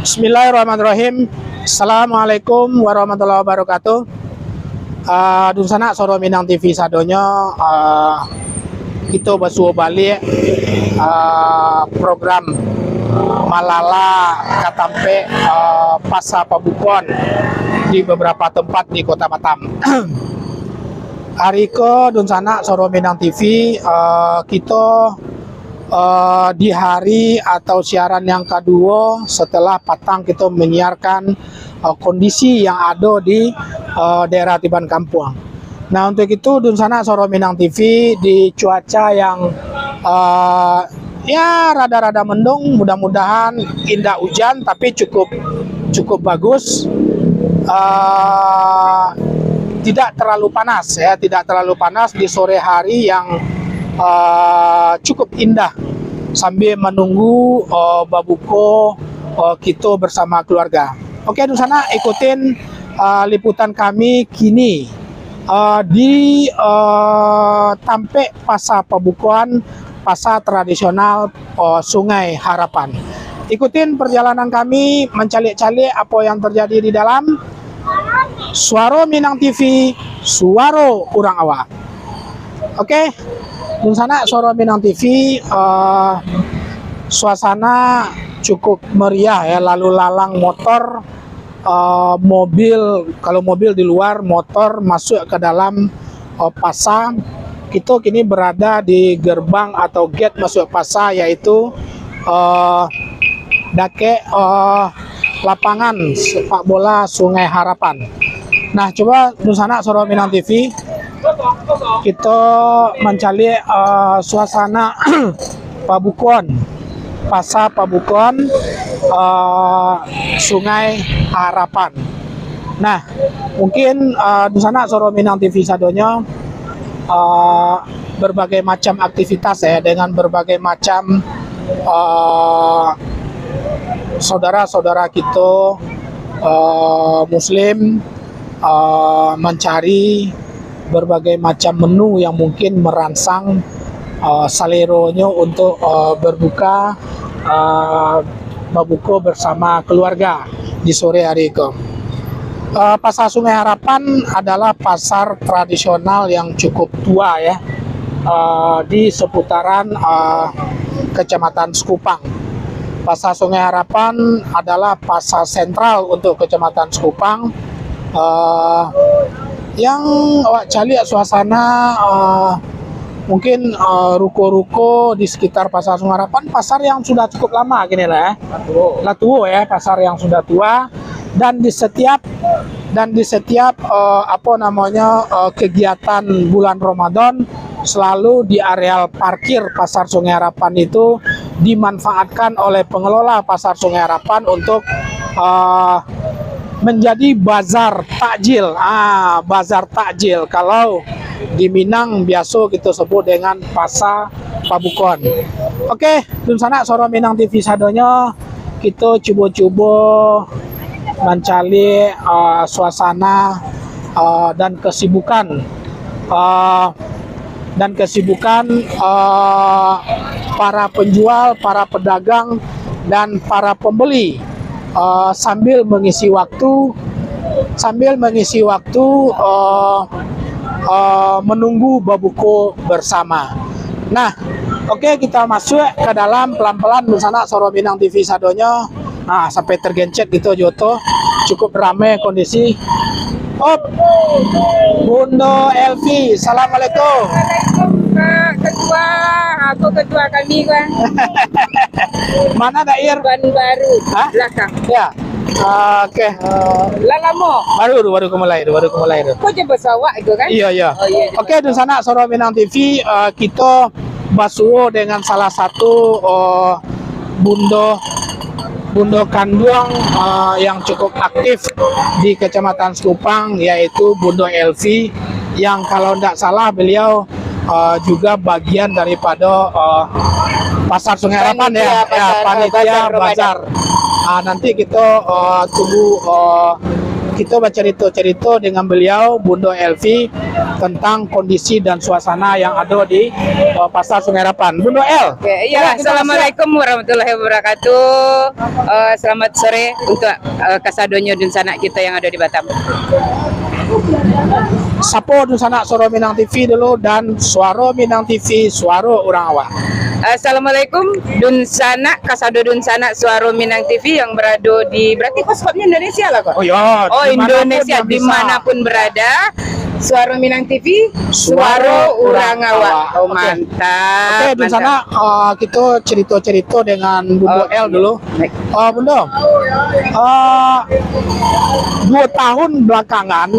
Bismillahirrahmanirrahim. Assalamualaikum warahmatullahi wabarakatuh. Dun sana Soro Minang TV sadonya kita basuh balik program Malala Katampe Pasa Pabukon di beberapa tempat di Kota Batam. Hari ke Dun sana Soro Minang TV kita di hari atau siaran yang kedua setelah patang kita menyiarkan kondisi yang ada di daerah Tiban Kampung. Nah, untuk itu Dun sana Soro Minang TV di cuaca yang ya rada-rada mendung, mudah-mudahan indah hujan tapi cukup bagus, tidak terlalu panas ya, tidak terlalu panas di sore hari yang cukup indah sambil menunggu babuko kita bersama keluarga. Oke, Dun sana ikutin liputan kami kini di Tampe Pasa Pabukuan, pasar tradisional Sungai Harapan. Ikutin perjalanan kami mencalik-calik apa yang terjadi di dalam. Suara Minang TV, suara urang awak. Oke, Dun sana Soro Minang TV, suasana cukup meriah ya, lalu lalang motor, mobil, kalau mobil di luar, motor masuk ke dalam pasar. Kita kini berada di gerbang atau gate masuk pasar, yaitu dake lapangan sepak bola Sungai Harapan. Nah, coba Dun sana Soro Minang TV kita mencari suasana Pabukon, pasar Pabukon, Sungai Harapan. Nah, mungkin di sana Soro Minang TV sadonya berbagai macam aktivitas ya, dengan berbagai macam saudara-saudara kita Muslim mencari berbagai macam menu yang mungkin merangsang saleronya untuk berbuka babuko bersama keluarga di sore hari itu. Pasar Sungai Harapan adalah pasar tradisional yang cukup tua ya, di seputaran Kecamatan Sekupang. Pasar Sungai Harapan adalah pasar sentral untuk Kecamatan Sekupang, yang awak cari suasana mungkin ruko-ruko di sekitar pasar Sungai Harapan, pasar yang sudah cukup lama gini lah ya, tua ya, pasar yang sudah tua, dan di setiap apa namanya kegiatan bulan Ramadan selalu di areal parkir pasar Sungai Harapan itu dimanfaatkan oleh pengelola pasar Sungai Harapan untuk menjadi bazar takjil. Bazar takjil kalau di Minang biasa kita sebut dengan pasar Pabukon. Oke, Dun sana Soro Minang TV sadonya kita coba-coba mencari suasana dan kesibukan para penjual, para pedagang dan para pembeli sambil mengisi waktu menunggu babuko bersama. Nah, oke, kita masuk ke dalam pelan-pelan Dun sana Soro Minang TV sadonya. Nah, sampai tergencet gitu Joto, cukup ramai kondisi. Bunda Elvi, assalamualaikum. Ketua, aku ketua kami kan. Mana dair? Ban baru. Hah? Belakang. Ya. Oke. Lama. Baru mulai. Kau coba sawak itu kan? Iya. Oh, iya, Oke, Dun sana Soro Minang TV, kita basuh dengan salah satu Bunda kandung yang cukup aktif di Kecamatan Sekupang, yaitu Bunda Elvi, yang kalau tidak salah beliau juga bagian daripada pasar Sungai Harapan ya, panitia bazar. Nanti kita tunggu kita bercerita-cerita dengan beliau Bunda Elvi tentang kondisi dan suasana yang ada di Pasar Sungai Harapan. Bunda El. Oke, iya, assalamualaikum warahmatullahi wabarakatuh. Selamat sore untuk Kasadonyo dan sanak kita yang ada di Batam. Sapo dun sanak Suara Minang TV dulu dan Suara Minang TV, suara orang awak. Assalamualaikum dun sanak Kasado dun sanak Suara Minang TV yang berada di, berarti paspornya Indonesia lah kok. Oh ya, Oh, Indonesia dimanapun berada. Suara Minang TV, suara orang awak. Oh, mantap. Oke, di sana kita cerita-cerita dengan Bunda El dulu. Baik. Bunda, 2 tahun belakangan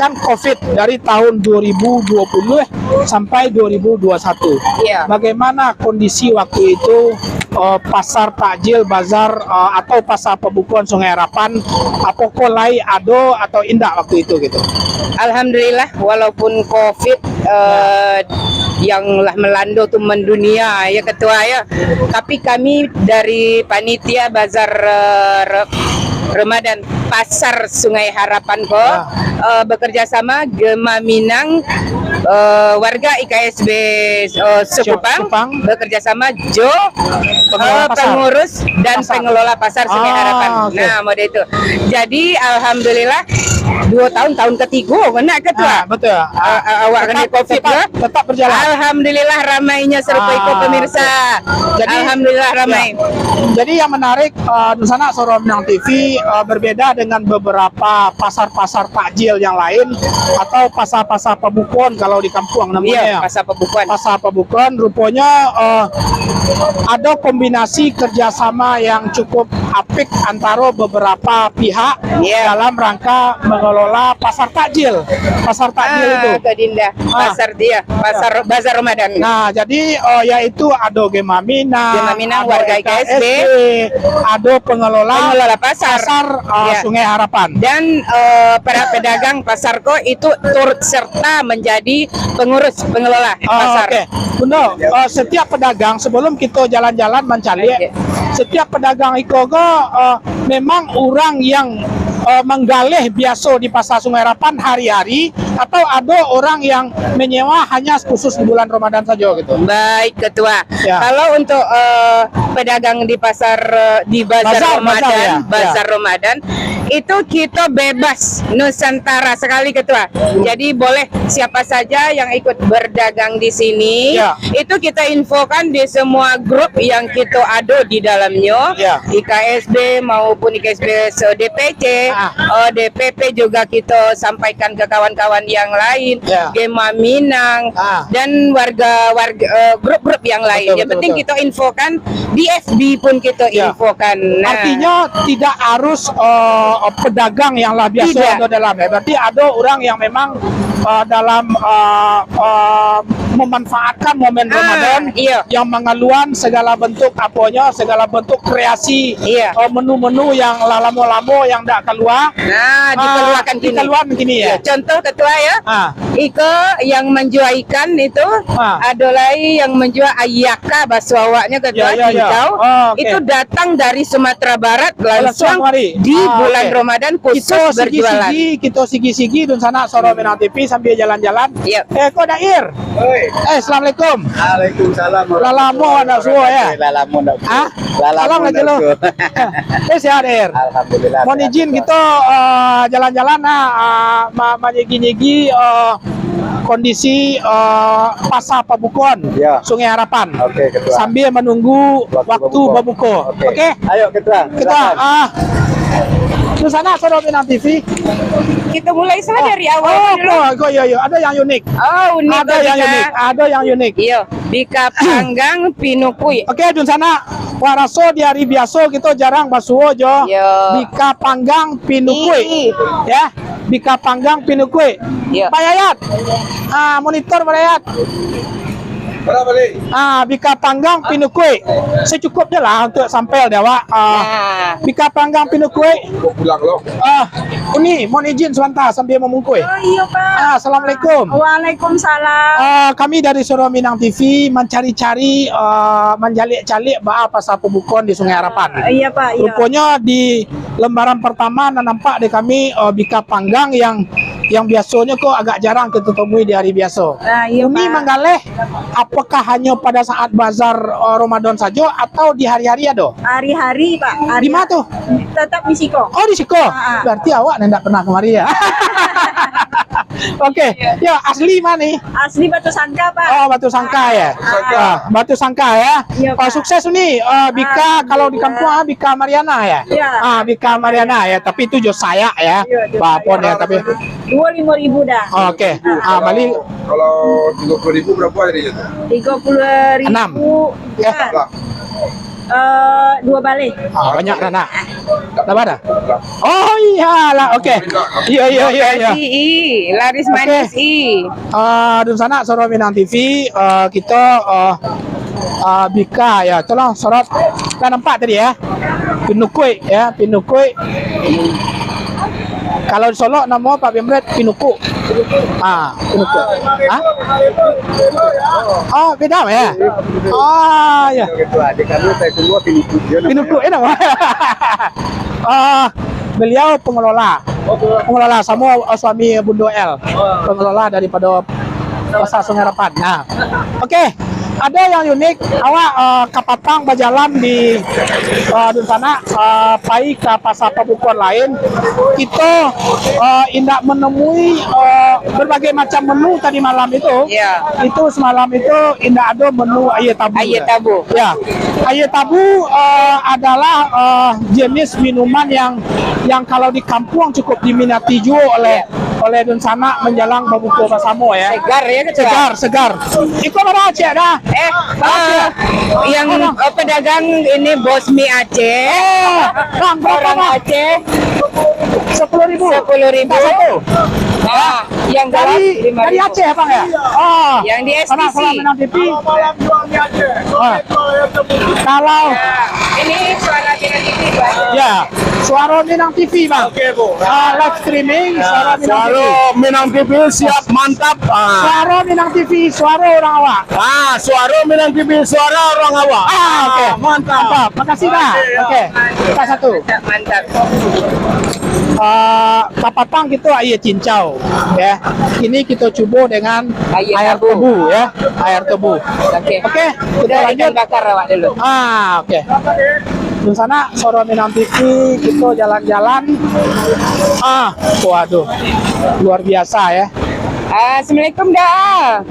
kan COVID dari tahun 2020 sampai 2021. Iya. Bagaimana kondisi waktu itu pasar takjil, bazar atau pasar pembukuan Sungai Harapan? Apakah lai ado atau indah waktu itu gitu? Alhamdulillah, walaupun COVID yang lah melanda tuh mendunia ya ketua ya, tapi kami dari panitia bazar Ramadan Pasar Sungai Harapan kok bekerja sama Gema Minang, warga IKSB Sekupang, bekerja sama Jo, pengurus dan pengelola Pasar Sungai Harapan. Okay. Nah, mode itu. Jadi alhamdulillah 2 tahun ketiga benar ketua. Betul. Awak kena COVID tetap berjalan. Alhamdulillah ramainya serupa ikut pemirsa. Jadi, alhamdulillah ramai. Jadi yang menarik di sana Suara Minang TV berbeda dengan beberapa pasar-pasar takjil yang lain atau pasar-pasar pembukuan kalau di kampung namanya. Iya, pasar pembukuan. Pasar pembukuan rupanya ada kombinasi kerjasama yang cukup apik antara beberapa pihak dalam rangka mengelola pasar takjil. Pasar takjil itu. Kak Dinda, pasar dia, pasar bazar Ramadan. Nah, jadi yaitu ada Gema Minang, warga IKSB, ada pengelola pasar Sungai Harapan. Dan para pedagang pasarko itu turut serta menjadi pengurus pengelola pasar. Oke. Bunda, setiap pedagang sebelum kita jalan-jalan mencari, setiap pedagang ikogo memang orang yang menggalih biasa di Pasar Sungai Harapan hari-hari atau ada orang yang menyewa hanya khusus di bulan Ramadan saja gitu. Baik ketua. Ya. Kalau untuk pedagang di pasar di bazar Ramadan itu kita bebas Nusantara sekali ketua. Jadi boleh siapa saja yang ikut berdagang di sini. Ya. Itu kita infokan di semua grup yang kita ada di dalamnya. Ya. IKSB maupun IKSB DPC, DPP juga kita sampaikan ke kawan-kawan yang lain. Ya. Gema Minang dan warga grup-grup yang lain. Yang penting kita infokan di FB pun kita infokan. Nah, artinya tidak harus pedagang yang lah biasa ada dalam berarti ada orang yang memang dalam memanfaatkan momen Ramadan yang mengeluarkan segala bentuk segala bentuk kreasi menu-menu yang lamo-lamo yang tidak keluar. Nah, dikeluarkan gini ya. Contoh ketua ya. Iko yang menjual ikan itu ada lagi yang menjual ayaka bakso awaknya ketua hijau. Itu datang dari Sumatera Barat langsung di bulan Ramadan khusus berjualan. Kita sigi-sigi dan sana Suara Minang TV sambil jalan-jalan. Kok Dair? Assalamualaikum. Waalaikumsalam. Lalamu anak semua ya. Lalamu nak. Salam lagi lo. Sehat Dair. Alhamdulillah. Mohon izin kita jalan-jalan menyegi-nyegi kondisi pasar pembukuan Sungai Harapan. Oke, ketua. Sambil menunggu waktu berbuka. Oke. Ayo ketua. Kita di sana Suara Minang TV. Kita mulai saja dari awal dulu. Iya. Ada yang unik. Unik. Ada yang unik. Iya, Bika Panggang Pinukui. Oke, di sana waraso di hari biasa kita jarang basuh jo. Bika Panggang Pinukui. Ya, Bika Panggang Pinukui. Pak Yayat. Monitor Pak Yayat. Berapa nih? Bika panggang pinukui. Secukupnya lah untuk sampel dia, Wak. Nah, Bika panggang pinukui. Kok pulang loh? Ini mohon izin sebentar sambil memungkui. Oh iya Pak. Assalamualaikum. Waalaikumsalam. Kami dari Suara Minang TV mencari-cari, menjalik-jalik pasar pembukon di Sungai Harapan. Iya Pak. Iya. Rupanya di lembaran pertama nampak di kami bika panggang yang biasanya kok agak jarang kita temui di hari biasa. Iya Ini Pak. menggaleh apakah hanya pada saat bazar Ramadan saja atau di hari-hari ada? Hari-hari Pak. Di mana tuh? Tetap di Siko. Oh di Siko. Berarti awak tidak pernah kemari ya? Oke, ya asli mana nih? Asli Batu Sangka Pak. Oh Batu Sangka ya. Batu Sangka ya. Iya, Pak. Sukses nih Bika kalau di kampung Bika Mariana ya. Iya. Bika Mariana ya. Tapi itu jo saya ya. Iya, Bapon ya tapi. 25.000 dah. Oke. Bali Kalau 30.000 berapa hari itu? 30.000. 6. Ya. Lah, 2 balik. Banyak kan nak? Dapat dah? Oh iyalah. Oke. Iya. laris Oke. manis i. Dun sana Suara Minang TV kita Bika ya. Tolong sorot. Kan nampak tadi ya. Pinukui ya, pinukui. Kalau di Solo nama Pak Bemret Pinuku. Pinuku. Oh, beda ya? Oh, ya. adik kami saya semua Pinuku nama. Beliau pengelola. Pengelola sama suami Bundo L. Pengelola daripada Pasar Sungai Harapan. Nah. Oke. Ada yang unik, awak kapatang berjalan di sana pai ke pasar pembukon lain, kita indak menemui berbagai macam menu tadi malam itu. Ya. Itu semalam itu indak ada menu aye tabu. Aye tabu. Ya, aye tabu adalah jenis minuman yang kalau di kampung cukup diminati juga oleh dun sana menjelang berbuka bersama ya. Segar ya ketua. Segar. Iko mana Aceh dah? Yang pedagang ini bos mie Aceh. Orang Aceh 10.000. 10.000. Satu. Yang galak Dari 5.000. Aceh bang ya? Yang di STC. Kalau Minang TV. Kalau Ini suara Minang TV Pak. ya Suara Minang TV bang. Oke bu. Live streaming Suara Minang TV. Minang TV siap mantap. Suara Minang TV, suara orang awak. Suara Minang TV, suara orang awak. Oke. Mantap. Makasih dah. Oke. Kita satu. Mantap. Kapatang kita air cincau ya. Ini kita coba dengan Air air tebu. tebu ya. Air tebu. Oke. Oke, kita Udah ikan lanjut. bakar awak dulu. Oke. Di sana Suara Minang TV kita jalan-jalan. Waduh. Luar biasa ya. Assalamualaikum dah.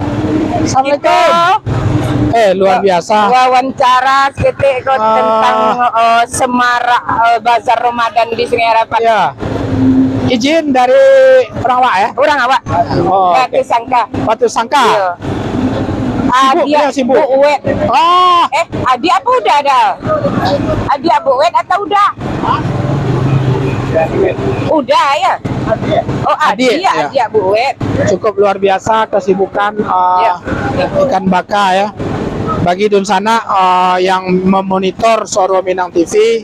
Assalamualaikum. Luar biasa. Wawancara seketik tentang semarak bazar Ramadan di Sungai Harapan. Ya. Izin dari orang awak ya. Orang awak. Oke. Batu Sangka. Batu Sangka. Iya. Adi beliau sibuk. Abu Wet. Oh, Adi apa udah ada? Adi Abu Wet atau udah? Udah ya. Oh Adi, ya. Adi Abu Wet. cukup luar biasa kesibukan Ya. ikan baka ya. Bagi dun sana yang memonitor Suara Minang TV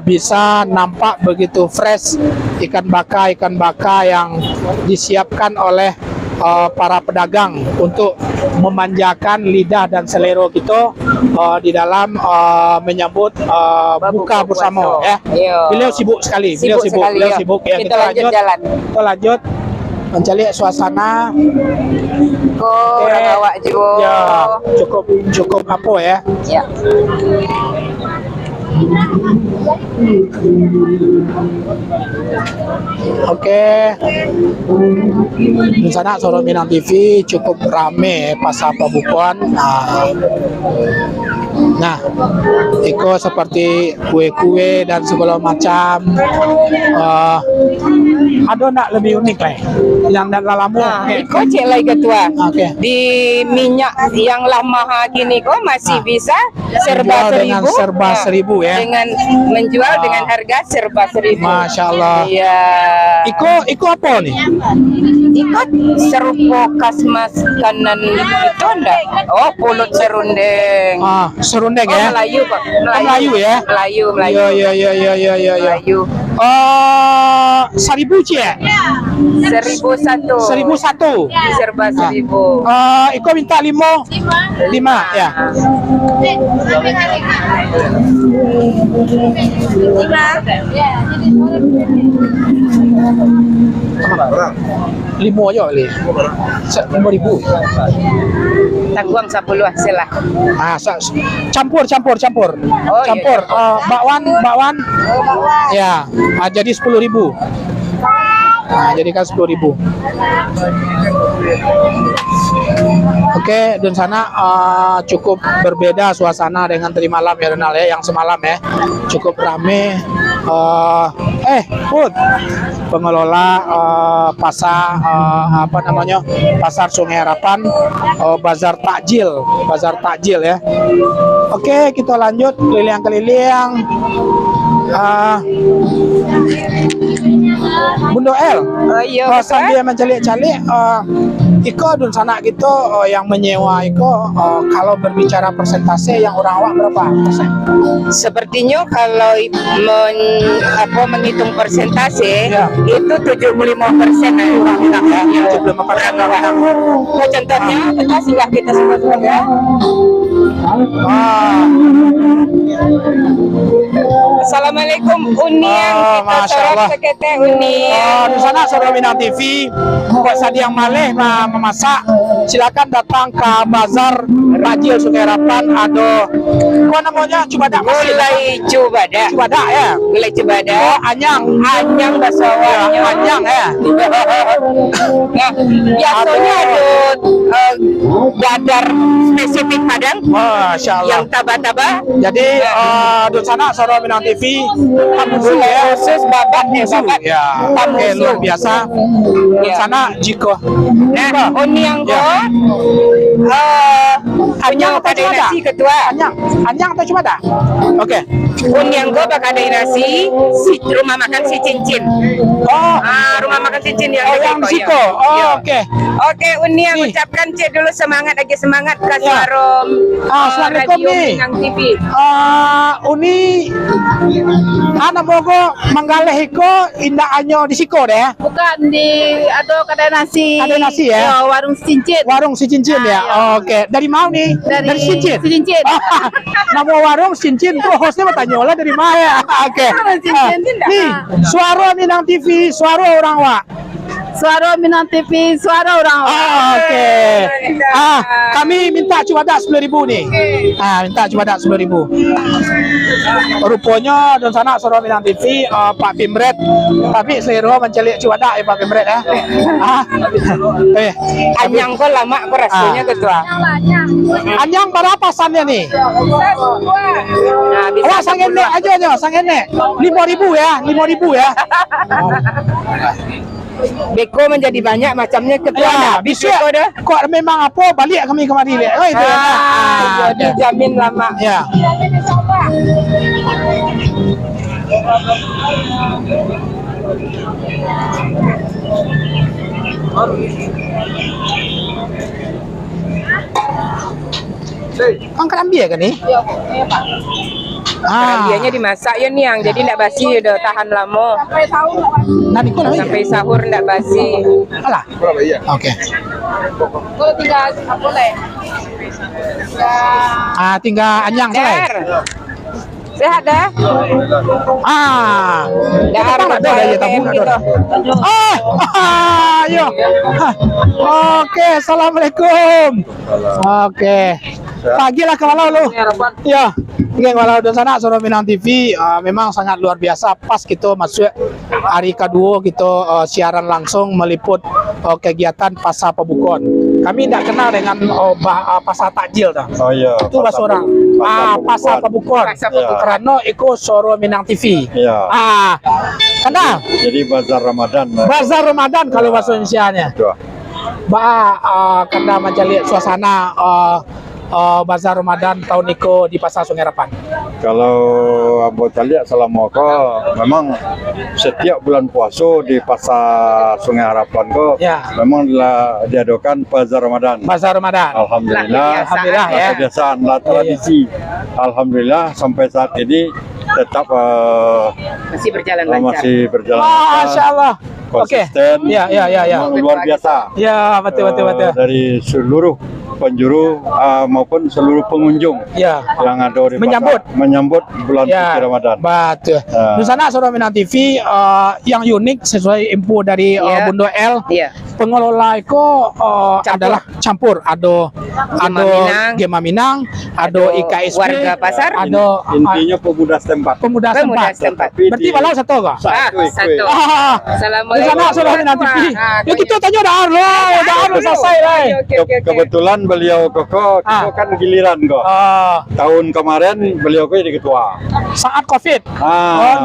bisa nampak begitu fresh ikan baka yang disiapkan oleh para pedagang untuk memanjakan lidah dan selera kita di dalam menyambut buka bersama ya. Iya. Beliau sibuk sekali, Sibuk sekali, beliau ya. sibuk ya. Kita lanjut jalan. Kita lanjut mencari suasana. Orang awak juga. Ya, cukup apa ya? Ya. Oke. Di sana Suara Minang TV cukup rame pasar pembukuan. Nah, iko seperti kue-kue dan segala macam. Ada nak lebih unik lah, yang dalam lamu. Nah, iko cek lagi ketua. Oke. Di minyak yang lama gini kok masih bisa Menjual serba dengan seribu. serba Nah, seribu ya. Dengan menjual dengan harga serba seribu. Masya Allah. Iya. Iko apa nih? Ikut serupo khas makanan itu enggak? Oh, pulut serundeng. Serundeng Oh, ya. Melayu, Pak. Melayu ya? Melayu. Iya. Melayu. Seribu cie. 1001. 1001. Serba 1000. Iko minta lima ya. Lima aja kali. 5.000. Tangguang 10 hasil lah. Campur. Oh, Campur. iya. Bakwan. Ya. Jadi 10.000. Nah, jadikan 10.000. Oke, dan sana cukup berbeda suasana dengan tadi malam ya Donald ya, yang semalam ya. Cukup rame. Put, pengelola pasar Pasar Sungai Harapan, bazar takjil ya. Oke, kita lanjut keliling-keliling. Bundo El, Iya, sambil mencalik-calik, Iko dan sana gitu yang menyewa Iko, kalau berbicara persentase yang orang awak berapa persen? sepertinya kalau menghitung persentase Ya. itu 75% orang bilang ya. 75% Nah, contohnya kita singgah kita semua ya. Assalamualaikum Uniang, kita Masya Allah. sorot sekete Uniang. Di sana Saudara Minang TV, buat sadi yang maleh memasak, silakan datang ke Bazar Takjil Sungai Harapan. Ada apa namanya? Cubadak masih. Gulai Cubadak. Cubadak ya. Gulai Cubadak. Anyang Basawanya. Anyang ya. Nah, biasanya ada dadar spesifik Padang Masya Allah. yang taba-taba. Jadi di sana Saudara Minang TV tamusu Gulai ya. khusus babat babat. Ya, oke, luar biasa. Di Ya. sana jiko. Nah, Uniang Ya. Anyang apa pada Cubadak? nasi ketua. Anyang atau Cubadak? Oke. Uniang go bakal ada nasi rumah makan si Cincin. Rumah makan Cincin yang di Yang Siko, Siko. ya. Oke. Oke, Uniang Nih. ucapkan Cik dulu semangat ke Ya. Suarom Assalamualaikum Radio nih. Minang TV. Uni anak mogo manggaleh iko indah anyo di Siko deh. Bukan di kedai nasi. Ada nasi ya? Warung Cincin. Warung si Cincin ya. Oke. Dari mana nih? Dari Cincin. Si Cincin. Nama warung Cincin tuh hostnya bertanya lah dari mana ya? Oke. Cincin tidak. Nih, Suara Minang TV, suara orang wak. Suara Minang TV, suara orang. Oke. Kami minta Cubadak 10.000 nih. Minta Cubadak 10.000. Rupanya dan sana Suara Minang TV, Pak Pimret. Tapi selera mencelik Cubadak ya Pak Pimret ya. Anyang kok lama kok rasanya ketua. Anyang berapa sannya nih? Nah, bisa Wah, sangenek aja, sangenek. 5.000 ya, 5.000 ya. Beko menjadi banyak macamnya ketua. Ya, Ada bisa. Beko dah. Kok memang apa balik kami kemari deh. Oh itu. Jadi jamin lama. Ya. Kang kerambi ya kan nih? Dianya dimasak ya Niang, jadi ndak basi udah tahan lama. Nanti kau namanya? Sampai sahur ndak basi. Alah. Berapa iya? Oke. Kalau tinggal apa leh? Tinggal anyang Cer. selesai. Sehat dah. Dah ada ya tabung ada. Ayo. Oke, assalamualaikum. Oke. Pagi lah kalau lu. Ya. Oke, walau dan sana Suara Minang TV memang sangat luar biasa. Pas kita masuk hari kedua kita siaran langsung meliput kegiatan pasar pebukon. Kami tidak kenal dengan pasar takjil dah. Oh iya. Itu bahasa orang. Pasar pebukon. Pasar Pebukon. Karena ikut Suara Minang TV. Iya. Kenal? Jadi bazar Ramadan. Bazar Ramadan kalau bahasa Indonesia-nya. Karena macam lihat suasana bazar Ramadan tahun Niko di Pasar Sungai Harapan. Kalau Abu lihat selama memang setiap bulan puasa di Pasar Sungai Harapan Ya. memang diadakan bazar Ramadan. Bazar Ramadan. Alhamdulillah. Alhamdulillah ya. Kebiasaan lah tradisi. Alhamdulillah sampai saat ini tetap Masih berjalan lancar. masih berjalan Masya Allah. Oke. konsisten. Ya. Memang luar biasa. Ya, betul. Dari seluruh penjuru maupun seluruh pengunjung Ya. yang ada di Menyambut. bulan suci Ramadan. Betul. Di sana Suara Minang TV yang unik sesuai info dari Bundo L. Iya. Pengelola itu adalah campur. Ada Gema Minang, ada IKSP, warga pasar, ada Intinya pemuda setempat. pemuda Pemuda setempat. setempat. Berarti walau satu enggak? Satu. Satu. Di sana Suara Minang TV. Ya kita tanya dah selesai lah. Kebetulan beliau koko kan giliran kok. Tahun kemarin beliau kok jadi ketua. Saat COVID.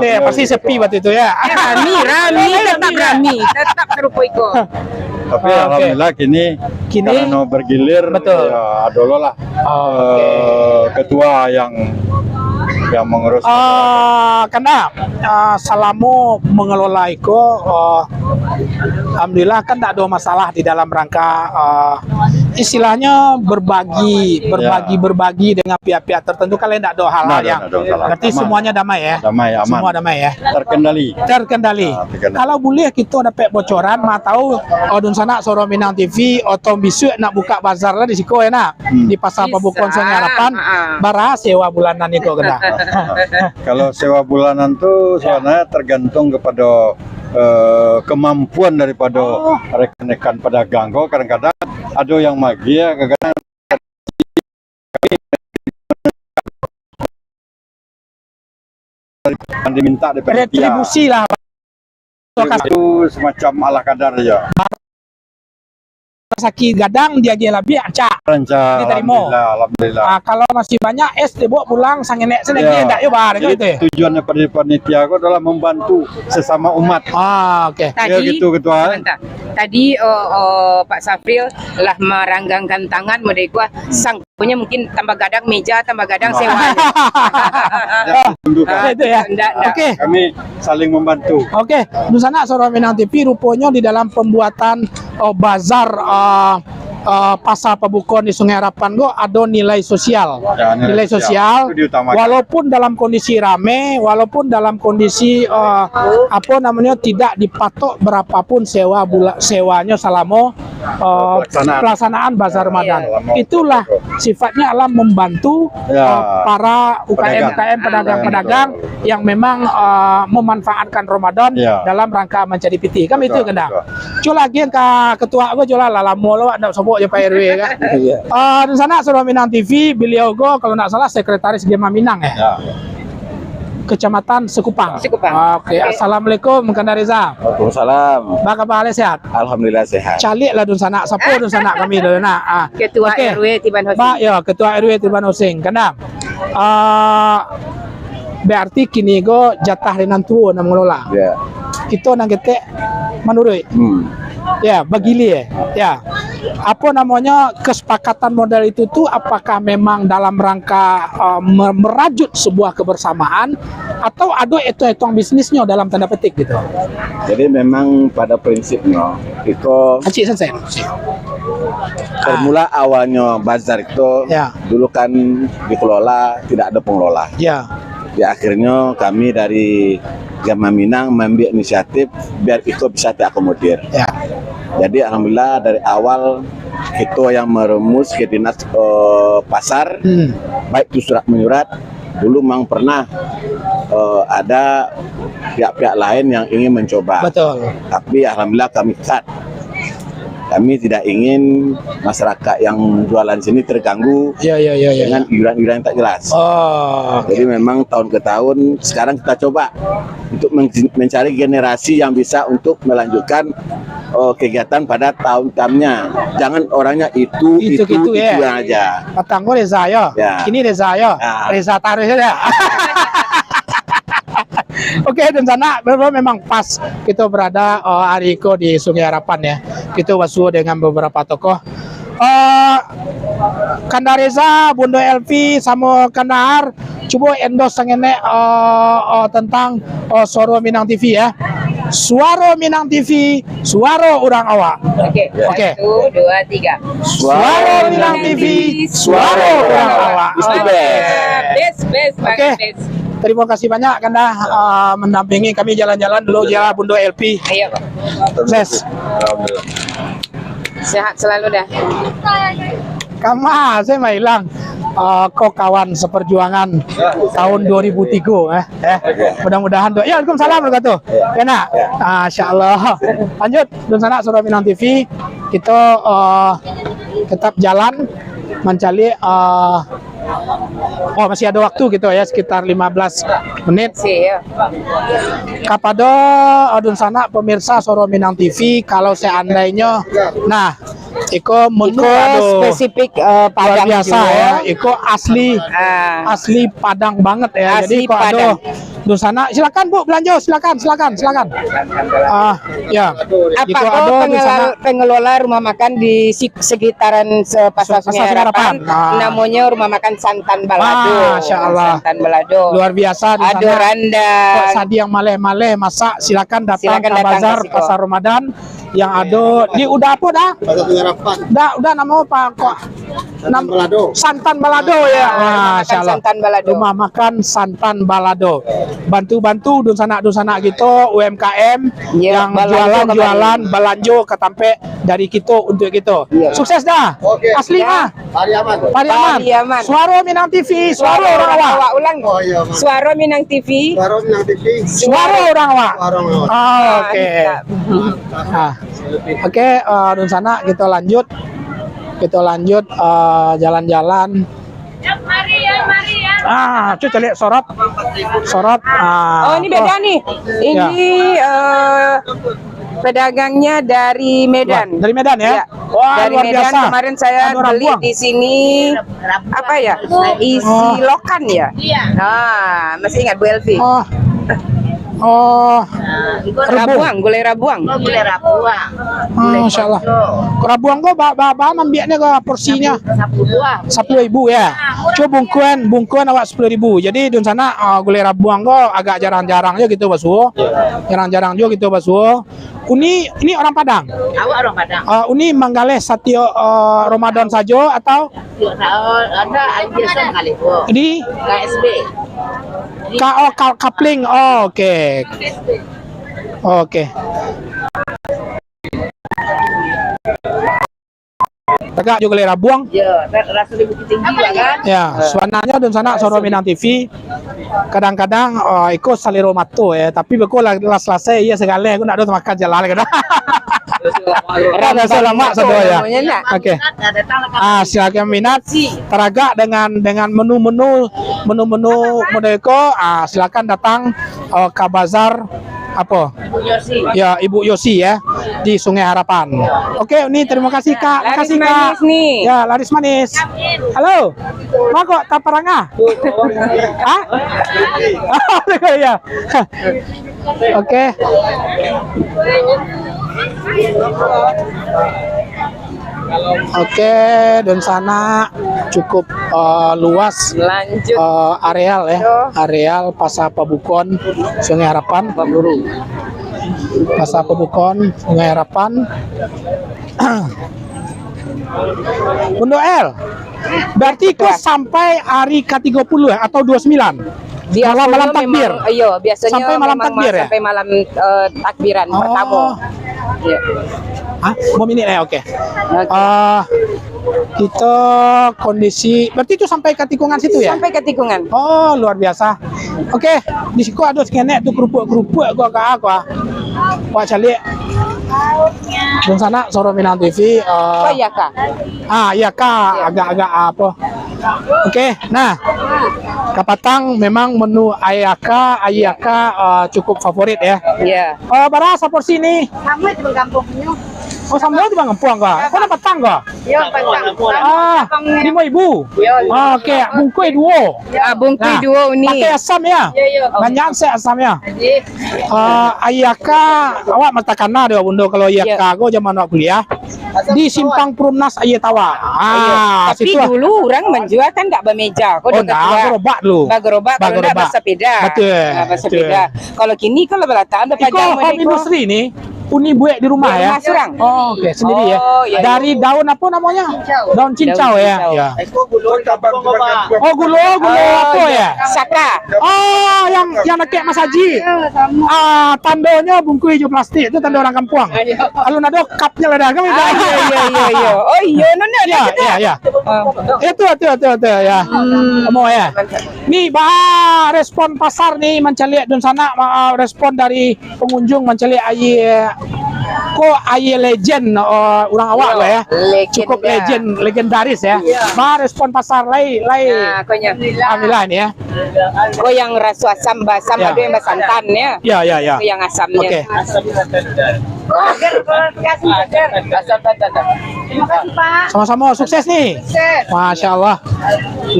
beliau Pasti jadi sepi ketua. waktu itu ya. tetap serupa itu. Tapi alhamdulillah kini karena bergilir Betul. ya adolo lah ketua yang mengurus. Karena selama mengelola itu alhamdulillah kan tidak ada masalah di dalam rangka istilahnya berbagi dengan pihak-pihak tertentu. Kalian tidak ada hal-hal yang berarti Aman. semuanya damai ya. Damai, aman. Semua damai ya. Terkendali. Terkendali. Kalau boleh kita dapat bocoran, mau tahu Odun sana Suara Minang TV atau besok nak buka bazar lah di siko ya nak di Pasar Bisa. Pebukon Sungai Harapan. Bara sewa bulanan itu kena. Kalau sewa bulanan tuh sebenarnya tergantung kepada kemampuan daripada rekan-rekan pedagang. Kok kadang-kadang ada yang magi ya, kadang-kadang diminta dari panitia. Retribusi lah. Itu semacam ala kadar ya. Sakit gadang dia lebih acak. Diterima. Alhamdulillah. Kalau masih banyak es dibawa pulang sang nenek sedang dia tak bar Jadi gitu ya. tujuannya dari panitia itu adalah membantu sesama umat. Oke. Ya gitu ketua. Sebentar. Tadi Pak Safril lah meranggangkan tangan mereka sang punya mungkin tambah gadang meja, tambah gadang sewa. Itu ya. Oke. Kami saling membantu. Oke, Nusana Suara Minang TV rupanya di dalam pembuatan bazar Pasar Pebukon di Sungai Harapan ada nilai sosial. Ya, nilai sosial. Itu diutamakan. Walaupun dalam kondisi rame, walaupun dalam kondisi tidak dipatok berapapun sewanya selama pelaksanaan bazar Ramadan. Itulah sifatnya adalah membantu para UKM pedagang-pedagang yang memang memanfaatkan Ramadan dalam rangka mencari piti. Kami itu kendang. Coba lagi yang ketua gue coba lah molo ada sobok ya Pak RW kan. Di sana Suara Minang TV beliau go kalau tidak salah sekretaris Gema Minang ya. Kecamatan Sekupang. Oke. Assalamualaikum Kanda Reza. Waalaikumsalam. Bagaimana kabar sehat? Alhamdulillah sehat. Calik lah dun sana. Siapa dun sana kami dun nak. Ketua RW Tiban Hosing. Pak ya Ketua RW Tiban Hosing. Kanda. Berarti kini go jatah renan tua nak mengelola. Ya. Kita nang ketek menurut. Ya, bagili ya. Apa namanya kesepakatan model itu tuh apakah memang dalam rangka merajut sebuah kebersamaan atau ada hitung bisnisnya dalam tanda petik gitu. Jadi memang pada prinsipnya itu Acik sensei. formula awalnya bazar itu dulu kan dikelola tidak ada pengelola. Ya. Di akhirnya kami dari Gema Minang mengambil inisiatif biar itu bisa diakomodir. Ya. Jadi alhamdulillah dari awal kita yang merumus ke dinas pasar, baik itu surat menyurat. Dulu memang pernah ada pihak-pihak lain yang ingin mencoba. Betul. Tapi alhamdulillah kami cut. Kami tidak ingin masyarakat yang jualan sini terganggu Ya. dengan iuran-iuran yang tak jelas. Oh, Jadi memang tahun ke tahun sekarang kita coba untuk mencari generasi yang bisa untuk melanjutkan kegiatan pada tahun-tahunnya. Jangan orangnya itu ya. aja. Patanggo Reza ya. Ya. Ini Reza ya. Ya. Reza Taris ya. Oke, dan sana memang pas kita berada hari itu di Sungai Harapan ya. Kita wasuh dengan beberapa tokoh. Kanda Reza, Bunda Elvi, sama Kandahar, coba endorse ngene tentang Suara Minang TV ya. Suara Minang TV, suara orang awak. Oke. Oke. 1, 2, 3. Suara Minang TV, suara orang awak. Best. Oke. Terima kasih banyak Kanda mendampingi kami jalan-jalan dulu ya Bunda LP. Ayo, Sukses. sehat selalu dah. Kama, saya mah hilang. Kau kawan seperjuangan tahun 2003 mudah-mudahan tuh. Ya, Waalaikumsalam warahmatullahi wabarakatuh. Ya nak. Masya Allah. Lanjut dan sana Suara Minang TV kita tetap jalan mencari masih ada waktu gitu ya sekitar 15 menit. Ya. Kepada adun sana pemirsa Suara Minang TV, kalau seandainya nah Iko menu spesifik luar Padang biasa juga. ya. Iko asli Padang banget ya. Asli Jadi kok ada Padang. di sana silakan Bu belanja silakan. Ya. Apa Iko kok ada di sana. pengelola rumah makan di sekitaran Pasar Sungai Pasar Harapan, Harapan. namanya rumah makan Santan Balado. Masya Allah. Santan Balado. Luar biasa di Ada sana. Kok rendang. sadi yang maleh-maleh masak silakan datang Silakan ke datang ke bazar situ. Pasar Ramadan yang ada di udah apa dah? Udah nama apa kok? Santan Balado ya. Masya Allah. Santan Balado. Rumah makan Santan Balado. Bantu-bantu dun sana gitu UMKM Ya, yang balanjo jualan balanjo ketampe dari kita untuk kita. Ya. Sukses dah. Asli Ya. mah. Pariaman. Pariaman. Suara Minang TV, suara orang awak. Ulang. Suara Minang TV. Suara orang awak. Oke. Oke, dun sana kita lanjut. Jalan-jalan. Cuy lihat sorot. Oh, ini beda nih. Ini pedagangnya dari Medan. Dari Medan ya? Ya. Wah, Dari luar Medan biasa. kemarin saya Ada orang beli buang. di sini apa ya? Isi lokan ya? Iya. Nah, masih ingat Bu Elvi? Rebung. Gulai rabuang. Masya Allah. Rabuang kok ambilnya ke porsinya 10.000 ya. Coba bungkuan awak 10.000. Jadi di sana gulai rabuang kok agak jarang-jarang aja gitu basuh. Jarang-jarang juga gitu basuh. Ini orang Padang. Awak orang Padang. Uni Manggales Satyo Ramadan saja atau Ada biasa kali. di KSB. Kapling. Oke. Tegak juga gulai rabuang. Ya, rasa lebih tinggi lah kan. Ya, suananya dan sana Suara Minang TV. Kadang-kadang ikut saliro mato ya, tapi beku lah selesai ya segala aku nak ada makan jalan kan. Ada selama sedua ya. Oke. Silakan minat teragak dengan menu-menu modeko. Silakan datang ke bazar apa? Ya, Ibu Yosi ya di Sungai Harapan. Oke, ini terima kasih Kak. Laris Makasih Kak. manis nih. Ya, laris manis. Halo. Mau kok taparanga? Hah? Ya. Oke. Oke, dan sana cukup luas Lanjut. areal ya, areal Pasar Pabukon Sungai Harapan. Pasar Pabukon Sungai Harapan. Bunda El, berarti kok sampai hari ke-30 ya atau 29? Malam takbir. Iya, biasanya Sampai malam memang takbir ya? sampai malam takbiran pertama. Iya. Mau minit ya, oke. Oke. Kita kondisi berarti itu sampai ke tikungan situ ya? Sampai ke tikungan. Oh, luar biasa. Oke, di situ ada skenek tuh kerupuk-kerupuk gua. Wah, calik. Dun sana Soro Minang TV. Oh iya kak. Iya kak, agak-agak apa? Oke, nah Kapatang memang menu ayaka cukup favorit ya. Iya. Berapa porsi ini? Kamu itu kampungnya. Oh sama itu bang Empuang kok? Kok dapat tang kok? Iya, Pak. 5.000. Oke, bungkui dua. Bungkui Nah, dua ini. Pakai asam ya? Iya. Banyak saya asamnya. Ayaka, awak matakana dia bunda kalau ayaka go zaman awak kuliah di Simpang Perumnas Ayetawa. Tapi situ lah. dulu orang menjual kan nggak bermeja. Kok Oh, nah, gerobak lu. Gerobak kalau nggak bersepeda. Betul. Nggak bersepeda. Kalau kini kalau belakang ada Iko pajang home industry ini uni buat di rumah ya. Rumah surang. Oh, oke, sendiri ya. Oh, iya, iya. Dari daun apa namanya? Daun cincau ya. cincau. Ya. Oh, Oh, gulo apa ya? Saka. Oh, yang nakek Mas Haji. Tandonya bungkus hijau plastik itu tanda orang kampung. Kalau nado cupnya ada kan? Iya. Oh iya, nona ada kita. Iya. Itu ya. Mau ya. Nih, bah respon pasar nih mencari dan sana respon dari pengunjung mencari kok legend orang awak lah ya. Cukup legendaris ya. Bah respon pasar lain. Nah, konya. Alhamdulillah ini ya. Kok yang rasu asam basam Ya. ada yang basantan ya. Ya. Itu yang asamnya. Oke. Terima kasih, Pak. Sama-sama sukses nih. Masya Allah.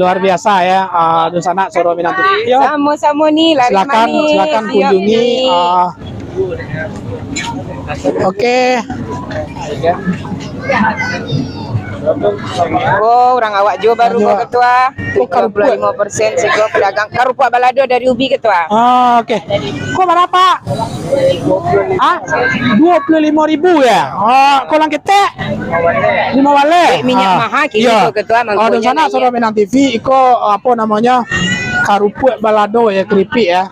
Luar biasa ya. Dan sana Soro Minang TV. Yuk. Sama-sama nih, lari Silakan manis. Yuk, kunjungi. ini. Oke. Oh, orang awak juga baru Juga. kok ketua. Oh, karupua. 35% sego pedagang karupua balado dari ubi ketua. Oke. Kok berapa? 25.000 ya. Kok lang kita? 5 wale. Minyak mahal kini iya. tuh, ketua, Dan mangkuknya sana naik. Soro Minang TV iko apa namanya? Karupuk balado ya, keripik ya.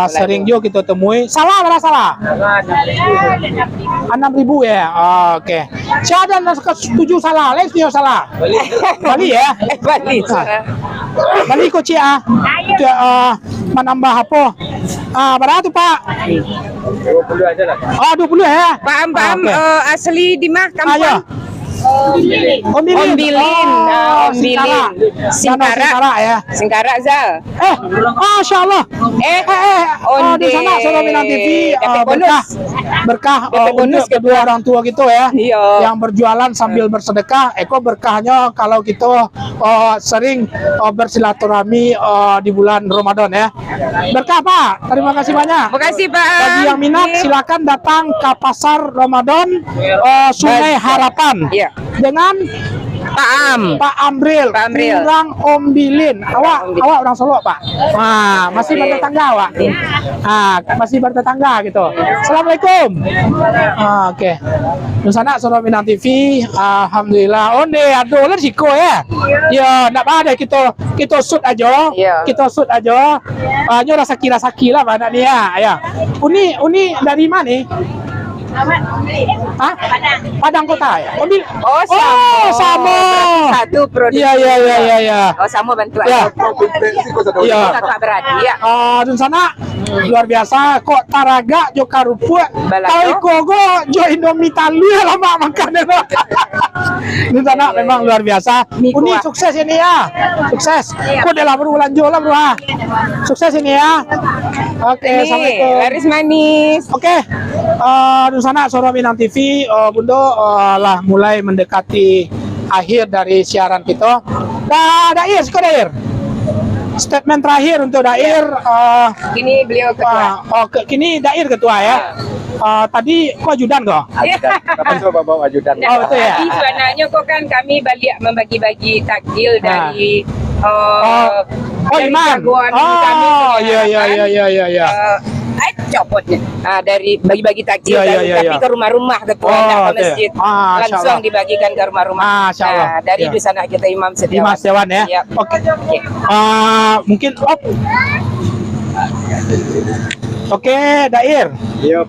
Sering juga kita temui. Salah. 6.000 ya. Oke. Saya ada setuju salah, lain setuju salah. Bali ya. Balik. Bali ko Cia. Menambah apa? Berapa tuh Pak? 20 aja lah. 20 ya. Paham, Oke. asli di mah Ayo. kampung. Ombilin. Ombilin. Singkara. Singkara. Singkara ya. Singkara Zal. Masya Allah. Di sana Soro Minang TV dapat berkah Dapat bonus untuk kedua orang tua gitu ya. Iya. Yang berjualan sambil bersedekah. Berkahnya kalau kita sering bersilaturahmi di bulan Ramadan ya. Berkah Pak. Terima kasih banyak. Makasih Pak. Bagi yang minat silakan datang ke pasar Ramadan Sungai Harapan. Iya. Dengan Pak Amril, kurang Ombilin. Awak orang Solo Pak. Masih bertetangga Pak. Masih bertetangga gitu. Assalamualaikum. Oke. Di sana Soro Minang TV. Alhamdulillah. Ada siko ya. Ya, enggak ada kita shoot aja. Iya. Kita shoot aja. Nyo rasa lah Pak nih ya. Uni dari mana nih? Padang Kota ya. Oh, sama. Satu produk. Iya. Oh, sama bantuan. Ya. Iya. Kakak beradi ya. Di sana luar biasa kok taraga jo karupuk kalau kogo jo Indomie talu lama makan di sana memang luar biasa. Uni sukses ini ya. Sukses. Kok udah berulang jo lah bro. Sukses ini ya. Oke, assalamualaikum. Laris manis. Oke, di sana Soro Minang TV, Bundo lah mulai mendekati akhir dari siaran kita. Dair. Statement terakhir untuk Dair. Ini beliau ketua. Kini Dair ketua ya. Tadi kok ajudan kok? Kapan coba bawa ajudan? Betul ya. Tadi sebenarnya kok kan kami balik membagi-bagi takjil dari dari Iman. jagoan kami. Iya. Copotnya. Dari bagi-bagi takjil Iya. tapi ke rumah-rumah ketua ke masjid. Langsung dibagikan ke rumah-rumah. Masya Allah. Dari di sana kita Imam Setiawan. Imam Setiawan ya. Iya. Oke. Mungkin Oke, Dair. Iya.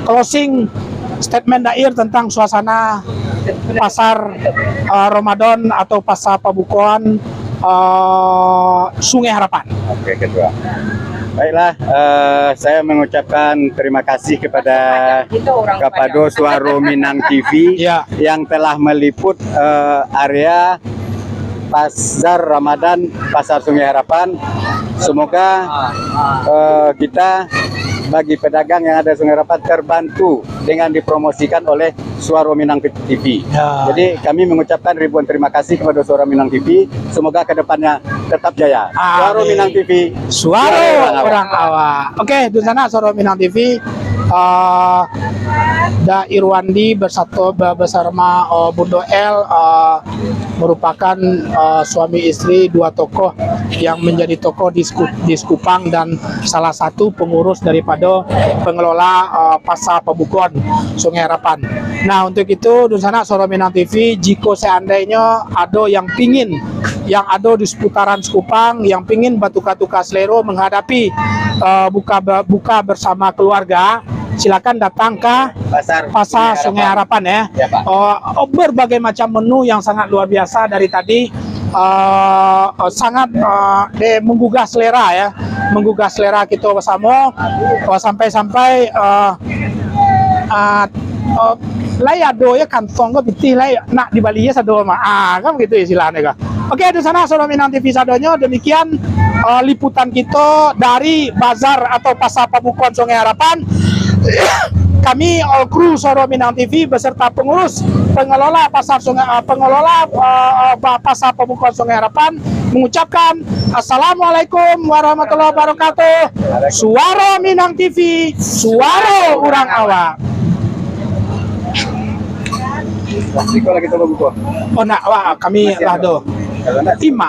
Closing statement Dair tentang suasana pasar Ramadan atau pasar pembukuan Sungai Harapan. Oke, kedua. Baiklah, saya mengucapkan terima kasih kepada Kapado Suara Minang TV Ya. yang telah meliput area Pasar Ramadan Pasar Sungai Harapan. Semoga kita bagi pedagang yang ada Sungai Harapan terbantu dengan dipromosikan oleh Suara Minang TV. Ya. Jadi kami mengucapkan ribuan terima kasih kepada Suara Minang TV. Semoga kedepannya tetap jaya. Suara Amin. Minang TV. Suara orang awak. Oke, di sana Suara Minang TV. Da Irwandi bersama Bundo L merupakan suami istri dua tokoh yang menjadi tokoh di Sekupang dan salah satu pengurus daripada pengelola Pasar Pabukon Sungai Harapan. Nah, untuk itu di sana Suara Minang TV, jika seandainya ada yang pingin yang ada di seputaran Sekupang yang pingin batu-katuka selero menghadapi buka bersama keluarga, silakan datang ke Pasar Sungai Harapan ya. Ya, Pak. Berbagai macam menu yang sangat luar biasa dari tadi, sangat menggugah selera ya, menggugah selera kita bersama. Sampai-sampai lai ado ya kantong ko biti lai nak di Bali ya sado mah kan gitu istilahnya kan. Oke, di sana Suara Minang TV sadonya demikian liputan kita dari bazar atau Pasar Pabukon Sungai Harapan. Kami all kru Suara Minang TV beserta pengurus pengelola Pasar Pasar Pabukon Sungai Harapan mengucapkan Assalamualaikum warahmatullahi wabarakatuh. Suara Minang TV, suara orang awak. Jika kita berbuka. Oh nak, wah kami lah do. Ima.